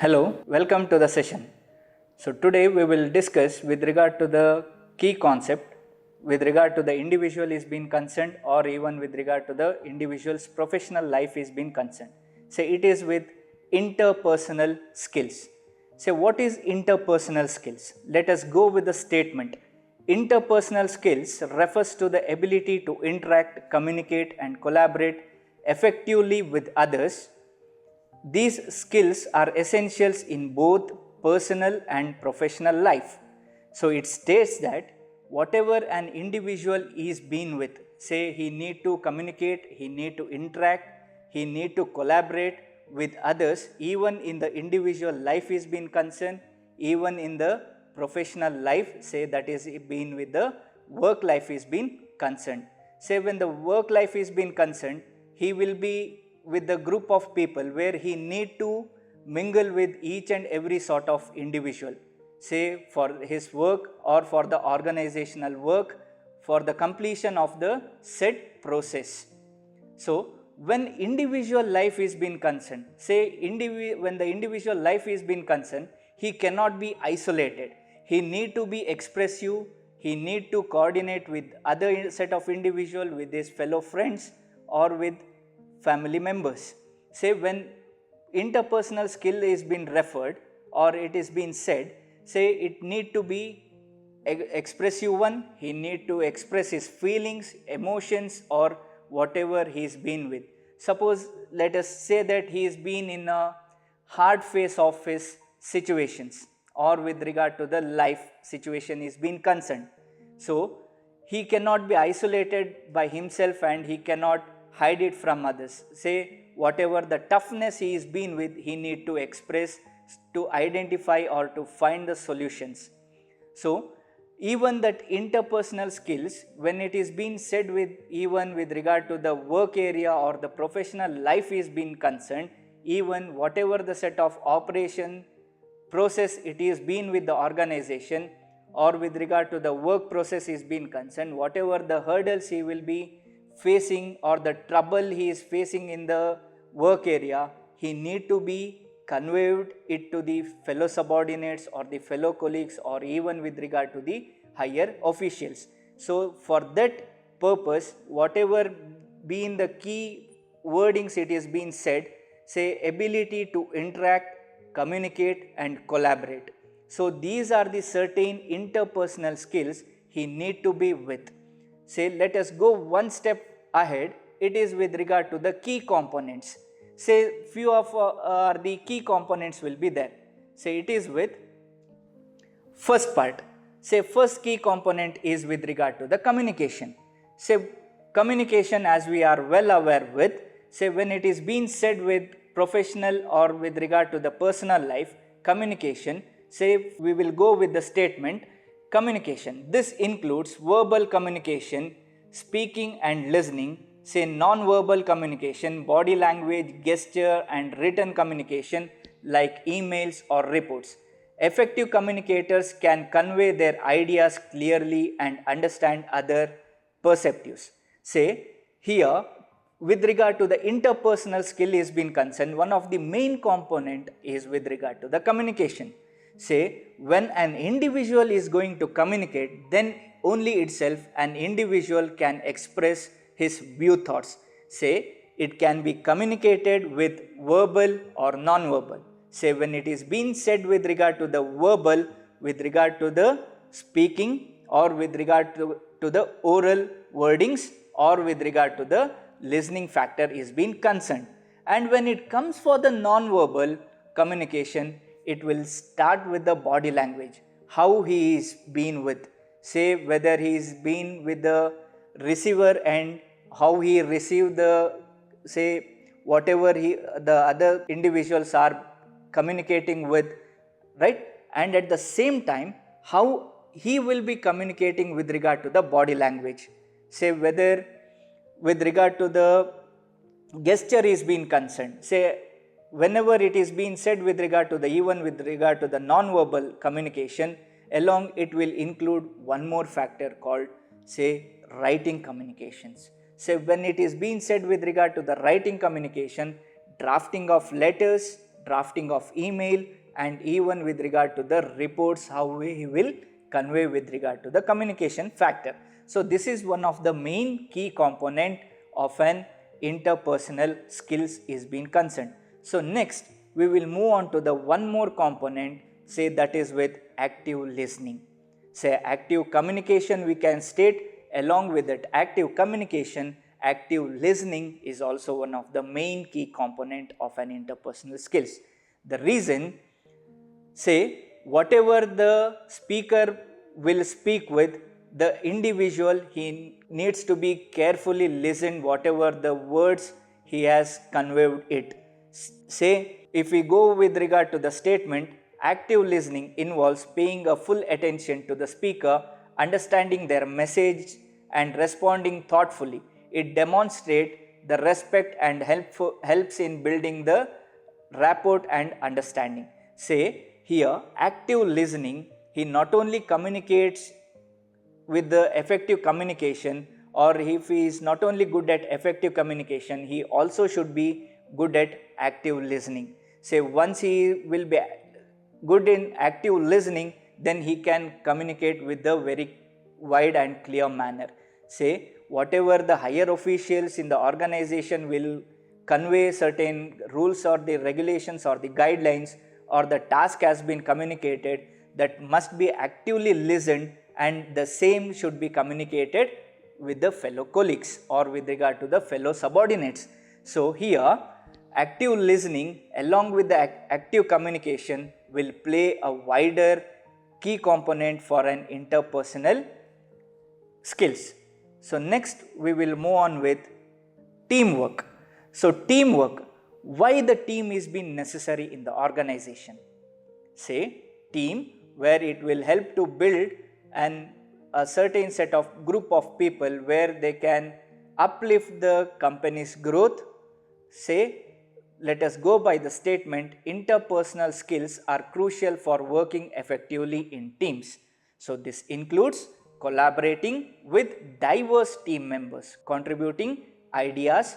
Hello, welcome to the session. So today we will discuss with regard to the key concept with regard to the individual is being concerned or even with regard to the individual's professional life is being concerned. So it is with interpersonal skills. So what is interpersonal skills? Let us go with the statement. Interpersonal skills refers to the ability to interact, communicate and collaborate effectively with others. These skills are essentials in both personal and professional life. So it states that whatever an individual is been with, say he need to communicate, he need to interact, he need to collaborate with others, even in the individual life is been concerned, even in the professional life, say that is been with the work life is been concerned. Say when the work life is been concerned, he will be with the group of people where he need to mingle with each and every sort of individual, say for his work or for the organizational work, for the completion of the set process. So when individual life is being concerned, say when the individual life is being concerned, he cannot be isolated. He need to be expressive, he need to coordinate with other set of individual, with his fellow friends or with family members. Say when interpersonal skill is being referred or it is being said, say it need to be expressive one, he need to express his feelings, emotions or whatever he is been with. Suppose let us say that he is been in a hard phase of his situations or with regard to the life situation is being concerned. So he cannot be isolated by himself and he cannot hide it from others. Say whatever the toughness he is been with, he need to express to identify or to find the solutions. So even that interpersonal skills, when it is being said with even with regard to the work area or the professional life is being concerned, even whatever the set of operation process it is been with the organization or with regard to the work process is being concerned, whatever the hurdles he will be facing or the trouble he is facing in the work area, he need to be conveyed it to the fellow subordinates or the fellow colleagues or even with regard to the higher officials. So for that purpose, whatever being the key wordings it is being said, say ability to interact, communicate and collaborate. So these are the certain interpersonal skills he need to be with. Say let us go one step ahead, it is with regard to the key components. Say few of the key components will be there. Say it is with first part. Say first key component is with regard to the communication. Say communication, as we are well aware with, say when it is being said with professional or with regard to the personal life, communication, say we will go with the statement communication. This includes verbal communication, speaking and listening, say non-verbal communication, body language, gesture and written communication like emails or reports. Effective communicators can convey their ideas clearly and understand other perspectives. Say here with regard to the interpersonal skill is being concerned, one of the main component is with regard to the communication. Say when an individual is going to communicate, then only itself an individual can express his view thoughts. Say it can be communicated with verbal or non-verbal. Say when it is being said with regard to the verbal, with regard to the speaking or with regard to the oral wordings or with regard to the listening factor is being concerned. And when it comes for the non-verbal communication, it will start with the body language, how he is been with, say whether he is been with the receiver and how he received the, say whatever the other individuals are communicating with, right? And at the same time how he will be communicating with regard to the body language, say whether with regard to the gesture is being concerned, say whenever it is being said with regard to the even with regard to the non-verbal communication, along it will include one more factor called say writing communications. So when it is being said with regard to the writing communication, drafting of letters, drafting of email, and even with regard to the reports, how he will convey with regard to the communication factor. So this is one of the main key component of an interpersonal skills is being concerned. So next we will move on to the one more component, say that is with active listening. Say active communication we can state, along with that active communication, active listening is also one of the main key component of an interpersonal skills. The reason, say whatever the speaker will speak with, the individual he needs to be carefully listen whatever the words he has conveyed it. Say if we go with regard to the statement, active listening involves paying a full attention to the speaker, understanding their message and responding thoughtfully. It demonstrates the respect and helps in building the rapport and understanding. Say here active listening, he not only communicates with the effective communication, or if he is not only good at effective communication, he also should be good at active listening. Say once he will be good in active listening, then he can communicate with a very wide and clear manner. Say whatever the higher officials in the organization will convey certain rules or the regulations or the guidelines, or the task has been communicated, that must be actively listened, and the same should be communicated with the fellow colleagues or with regard to the fellow subordinates. So here active listening along with the active communication will play a wider key component for an interpersonal skills. So next we will move on with teamwork. So teamwork, why the team is being necessary in the organization? Say team where it will help to build a certain set of group of people where they can uplift the company's growth. Say let us go by the statement, interpersonal skills are crucial for working effectively in teams. So this includes collaborating with diverse team members, contributing ideas,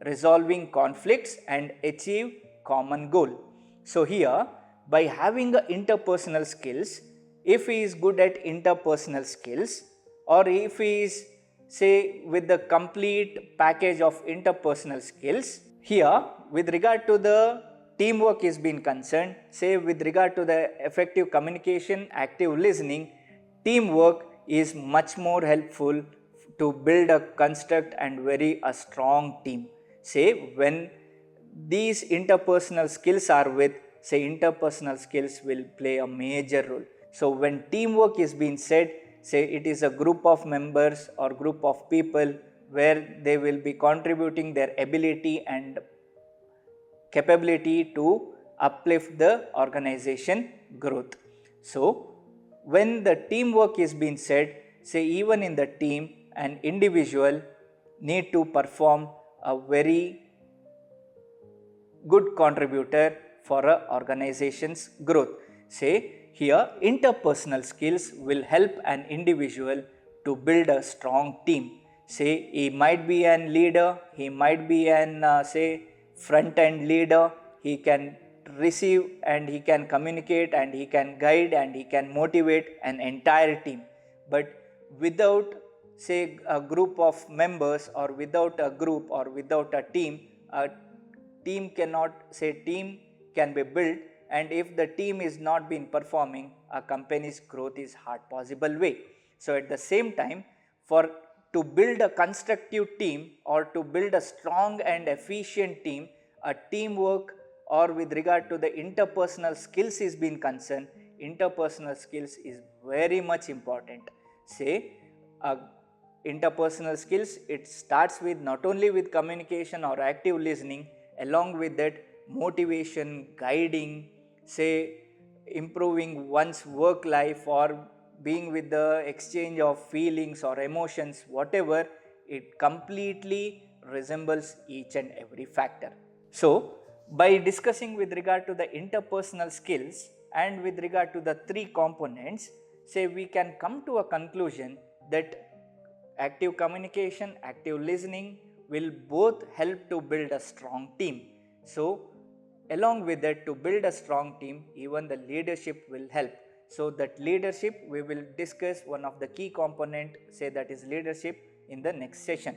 resolving conflicts and achieve common goal. So here by having the interpersonal skills, if he is good at interpersonal skills, or if he is say with the complete package of interpersonal skills, here with regard to the teamwork is being concerned, say with regard to the effective communication, active listening, teamwork is much more helpful to build a construct and a strong team. Say when these interpersonal skills are with, say interpersonal skills will play a major role. So when teamwork is being said, say it is a group of members or group of people where they will be contributing their ability and capability to uplift the organization growth. So when the teamwork is being said, say even in the team an individual need to perform a very good contributor for a organization's growth. Say here interpersonal skills will help an individual to build a strong team. Say he might be an leader, he might be an say front end leader, he can receive and he can communicate and he can guide and he can motivate an entire team. But without say a group of members, or without a group or without a team cannot, say team can be built, and if the team is not been performing, a company's growth is hard possible way. So at the same time, to build a constructive team or to build a strong and efficient team, a teamwork or with regard to the interpersonal skills is being concerned, interpersonal skills is very much important. Say interpersonal skills, it starts with not only with communication or active listening, along with that motivation, guiding, say improving one's work life or being with the exchange of feelings or emotions, whatever, it completely resembles each and every factor. So by discussing with regard to the interpersonal skills and with regard to the three components, say we can come to a conclusion that active communication, active listening will both help to build a strong team. So Along with that, to build a strong team, even the leadership will help. So that leadership, we will discuss one of the key component, say that is leadership, in the next session.